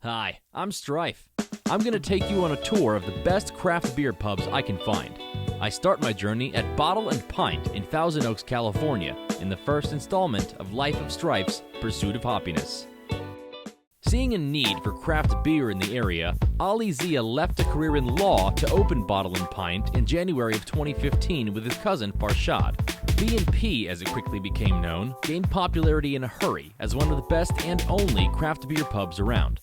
Hi, I'm Strife. I'm going to take you on a tour of the best craft beer pubs I can find. I start my journey at Bottle and Pint in Thousand Oaks, California, in the first installment of Life of Strife's Pursuit of Hoppiness. Seeing a need for craft beer in the area, Ali Zia left a career in law to open Bottle and Pint in January of 2015 with his cousin Farshad. B&P, as it quickly became known, gained popularity in a hurry as one of the best and only craft beer pubs around.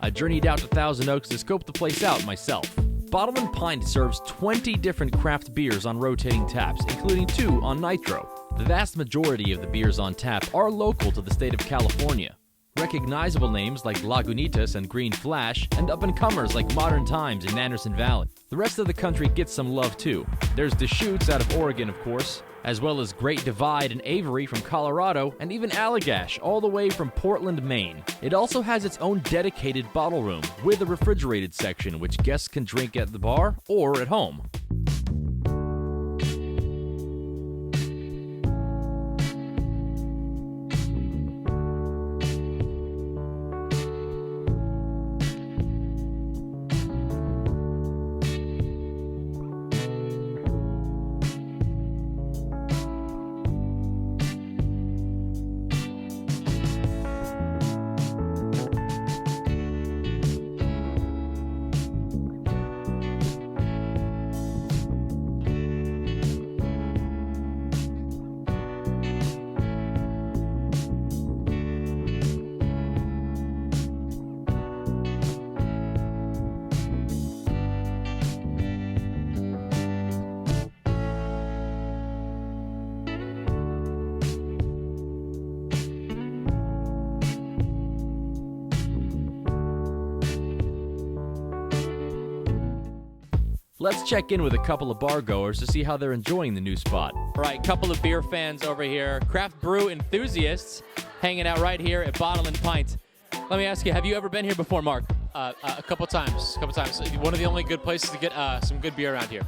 I journeyed out to Thousand Oaks to scope the place out myself. Bottle and Pint serves 20 different craft beers on rotating taps, including 2 on nitro. The vast majority of the beers on tap are local to the state of California. Recognizable names like Lagunitas and Green Flash, and up-and-comers like Modern Times and Anderson Valley. The rest of the country gets some love too. There's Deschutes out of Oregon, of course, as well as Great Divide and Avery from Colorado, and even Allagash all the way from Portland, Maine. It also has its own dedicated bottle room with a refrigerated section which guests can drink at the bar or at home. Let's check in with a couple of bar goers to see how they're enjoying the new spot. All right, couple of beer fans over here, craft brew enthusiasts, hanging out right here at Bottle and Pint. Let me ask you, have you ever been here before, Mark? A couple times. One of the only good places to get some good beer around here.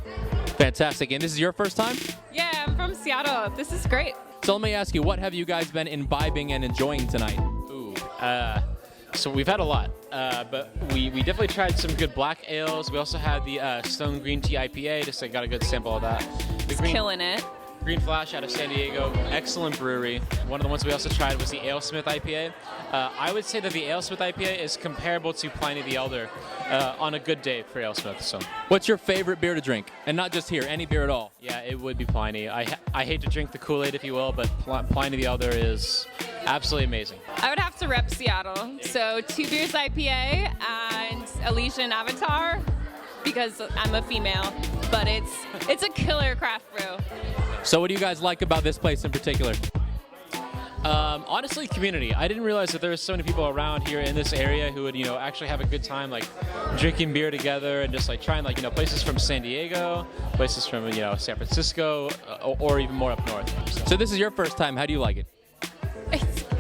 Fantastic. And this is your first time? Yeah, I'm from Seattle. This is great. So let me ask you, what have you guys been imbibing and enjoying tonight? So we've had a lot, but we definitely tried some good black ales. We also had the Stone Green Tea IPA, just got a good sample of that. It's killing it. Green Flash out of San Diego, excellent brewery. One of the ones we also tried was the AleSmith IPA. I would say that the AleSmith IPA is comparable to Pliny the Elder on a good day for AleSmith. So, what's your favorite beer to drink? And not just here, any beer at all. Yeah, it would be Pliny. I hate to drink the Kool-Aid, if you will, but Pliny the Elder is absolutely amazing. I would have to rep Seattle. So 2 Beers IPA and Elysian Avatar, because I'm a female, but it's a killer craft brew. So what do you guys like about this place in particular? Honestly, community. I didn't realize that there were so many people around here in this area who would, actually have a good time, like drinking beer together and just like trying, places from San Diego, places from, San Francisco, or even more up north. So this is your first time. How do you like it?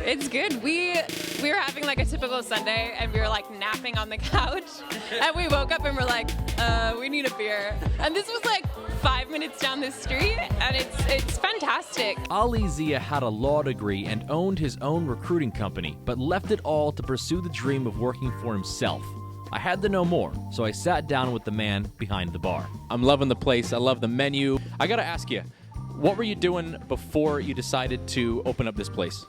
It's good. We were having like a typical Sunday, and we were like napping on the couch, and we woke up and we're like, we need a beer. And this was like 5 minutes down the street, and it's fantastic. Ali Zia had a law degree and owned his own recruiting company, but left it all to pursue the dream of working for himself. I had to know more, so I sat down with the man behind the bar. I'm loving the place. I love the menu. I gotta ask you, what were you doing before you decided to open up this place?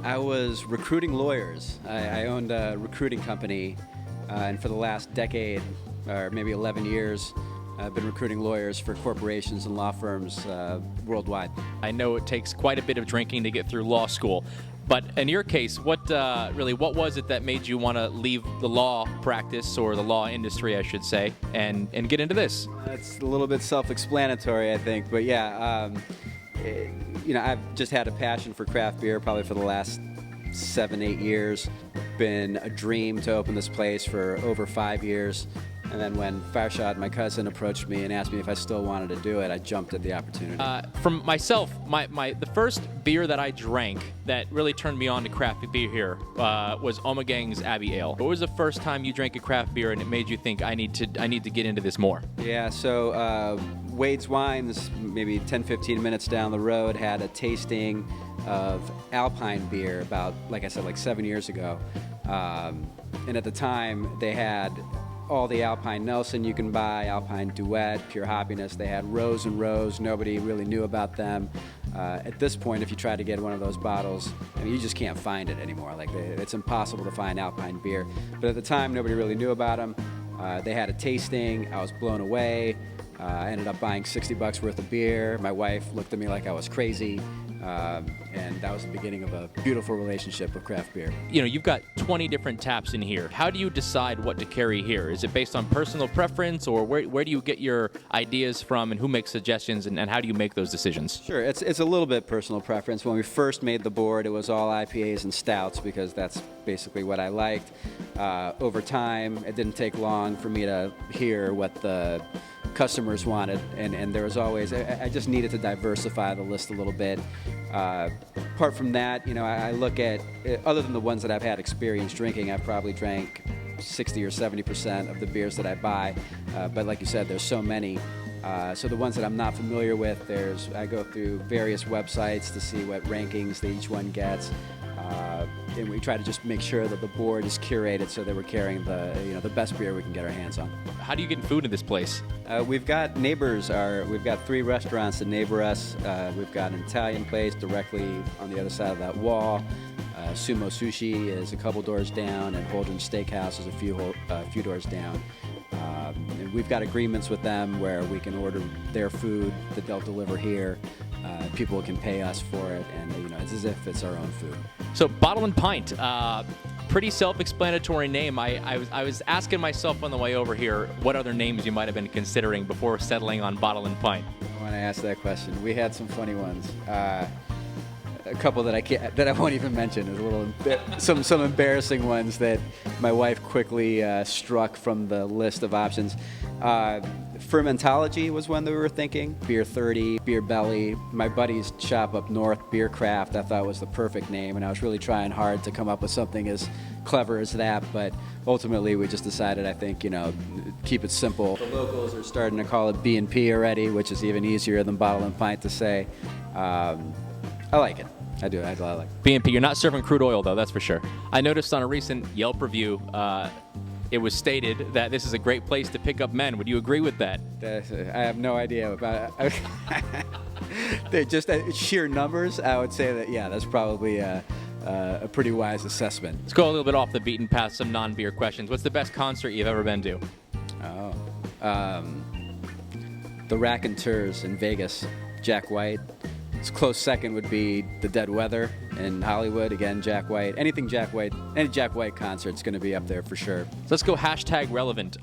I was recruiting lawyers. I owned a recruiting company, and for the last decade, or maybe 11 years, I've been recruiting lawyers for corporations and law firms worldwide. I know it takes quite a bit of drinking to get through law school, but in your case, what was it that made you want to leave the law practice, or the law industry, I should say, and get into this? It's a little bit self-explanatory, I think, but yeah. I've just had a passion for craft beer probably for the last 7-8 years. Been a dream to open this place for over 5 years. And then when Farshad, my cousin, approached me and asked me if I still wanted to do it, I jumped at the opportunity. From myself, the first beer that I drank that really turned me on to craft beer here was Omegang's Abbey Ale. What was the first time you drank a craft beer and it made you think, I need to get into this more? Yeah, so Wade's Wines, maybe 10-15 minutes down the road, had a tasting of Alpine beer about, like I said, like 7 years ago. And at the time, they had all the Alpine Nelson you can buy, Alpine Duet, Pure Hoppiness. They had rows and rows. Nobody really knew about them. At this point, if you try to get one of those bottles, I mean, you just can't find it anymore. Like, it's impossible to find Alpine beer. But at the time, nobody really knew about them. They had a tasting. I was blown away. I ended up buying $60 worth of beer. My wife looked at me like I was crazy. And that was the beginning of a beautiful relationship with craft beer. You know, you've got 20 different taps in here. How do you decide what to carry here? Is it based on personal preference, or where do you get your ideas from, and who makes suggestions, and how do you make those decisions? Sure, it's a little bit personal preference. When we first made the board, it was all IPAs and stouts because that's basically what I liked. Over time, it didn't take long for me to hear what the customers wanted, and there was always, I just needed to diversify the list a little bit. Apart from that, you know, I look at, other than the ones that I've had experience drinking, I've probably drank 60 or 70% of the beers that I buy, but like you said, there's so many. So the ones that I'm not familiar with, I go through various websites to see what rankings that each one gets. And we try to just make sure that the board is curated so that we're carrying the best beer we can get our hands on. How do you get food in this place? We've got neighbors. We've got 3 restaurants that neighbor us. We've got an Italian place directly on the other side of that wall. Sumo Sushi is a couple doors down, and Holdren Steakhouse is a few doors down. And we've got agreements with them where we can order their food that they'll deliver here. People can pay us for it, and you know, it's as if it's our own food. So, Bottle and Pint, pretty self-explanatory name. I was asking myself on the way over here what other names you might have been considering before settling on Bottle and Pint. When I asked that question, we had some funny ones. A couple that I won't even mention. There's some embarrassing ones that my wife quickly struck from the list of options. Fermentology was one that we were thinking. Beer 30, Beer Belly. My buddy's shop up north, Beer Craft, I thought was the perfect name, and I was really trying hard to come up with something as clever as that, but ultimately we just decided, I think, you know, keep it simple. The locals are starting to call it B&P already, which is even easier than Bottle and Pint to say. I like it. I do. I like it. B&P, you're not serving crude oil, though, that's for sure. I noticed on a recent Yelp review, it was stated that this is a great place to pick up men. Would you agree with that? I have no idea about it. They're just sheer numbers. I would say that, yeah, that's probably a pretty wise assessment. Let's go a little bit off the beaten path, some non-beer questions. What's the best concert you've ever been to? The Raconteurs in Vegas, Jack White. Its close second would be the Dead Weather in Hollywood. Again, Jack White. Any Jack White concert's going to be up there for sure. So let's go hashtag relevant.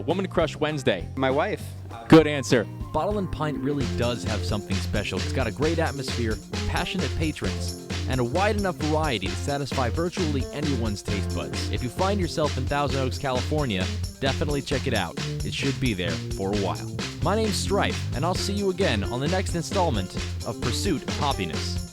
Woman Crush Wednesday. My wife. Good answer. Bottle and Pint really does have something special. It's got a great atmosphere, passionate patrons, and a wide enough variety to satisfy virtually anyone's taste buds. If you find yourself in Thousand Oaks, California, definitely check it out. It should be there for a while. My name's Stripe, and I'll see you again on the next installment of Pursuit of Hoppiness.